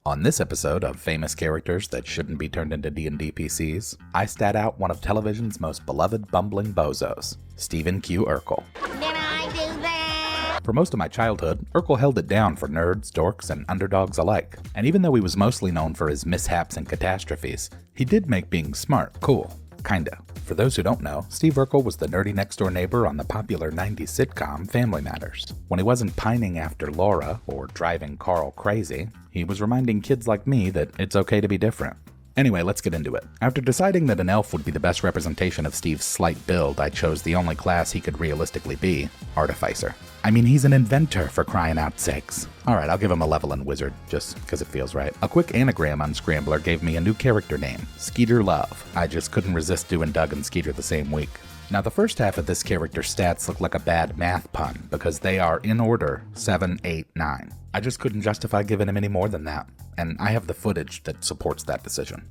On this episode of Famous Characters That Shouldn't Be Turned into D&D PCs, I stat out one of television's most beloved bumbling bozos, Stephen Q. Urkel. Did I do that? For most of my childhood, Urkel held it down for nerds, dorks, and underdogs alike. And even though he was mostly known for his mishaps and catastrophes, he did make being smart cool. Kinda. For those who don't know, Steve Urkel was the nerdy next-door neighbor on the popular 90s sitcom Family Matters. When he wasn't pining after Laura or driving Carl crazy, he was reminding kids like me that it's okay to be different. Anyway, let's get into it. After deciding that an elf would be the best representation of Steve's slight build, I chose the only class he could realistically be, Artificer. I mean, he's an inventor, for crying out sakes. Alright, I'll give him a level in Wizard, just because it feels right. A quick anagram on Scrambler gave me a new character name, Skeeter Love. I just couldn't resist doing Doug and Skeeter the same week. Now, the first half of this character's stats look like a bad math pun, because they are, in order, 7, 8, 9. I just couldn't justify giving him any more than that, and I have the footage that supports that decision.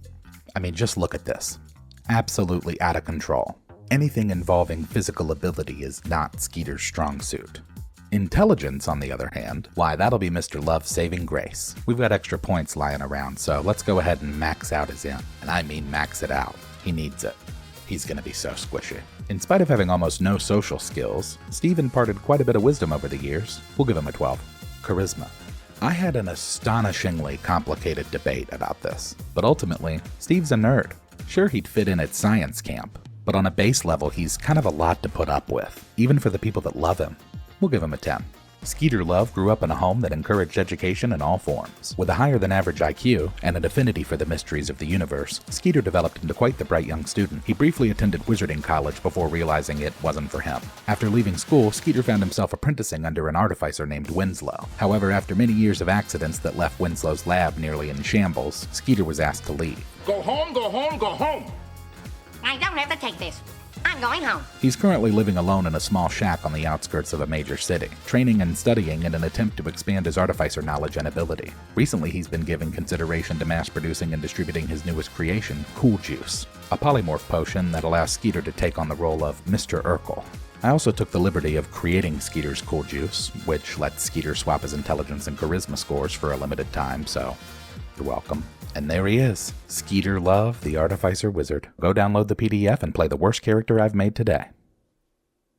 I mean, just look at this. Absolutely out of control. Anything involving physical ability is not Skeeter's strong suit. Intelligence, on the other hand, why, that'll be Mr. Love's saving grace. We've got extra points lying around, so let's go ahead and max out his in. And I mean max it out. He needs it. He's gonna be so squishy. In spite of having almost no social skills, Steve imparted quite a bit of wisdom over the years. We'll give him a 12. Charisma. I had an astonishingly complicated debate about this, but ultimately, Steve's a nerd. Sure, he'd fit in at science camp, but on a base level, he's kind of a lot to put up with, even for the people that love him. We'll give him a 10. Skeeter Love grew up in a home that encouraged education in all forms. With a higher than average IQ and an affinity for the mysteries of the universe, Skeeter developed into quite the bright young student. He briefly attended wizarding college before realizing it wasn't for him. After leaving school, Skeeter found himself apprenticing under an artificer named Winslow. However, after many years of accidents that left Winslow's lab nearly in shambles, Skeeter was asked to leave. Go home, go home, go home! I don't have to take this. I'm going home. He's currently living alone in a small shack on the outskirts of a major city, training and studying in an attempt to expand his artificer knowledge and ability. Recently, he's been giving consideration to mass producing and distributing his newest creation, Cool Juice, a polymorph potion that allows Skeeter to take on the role of Mr. Urkel. I also took the liberty of creating Skeeter's Cool Juice, which lets Skeeter swap his intelligence and charisma scores for a limited time, so you're welcome. And there he is, Skeeter Love, the Artificer Wizard. Go download the PDF and play the worst character I've made today.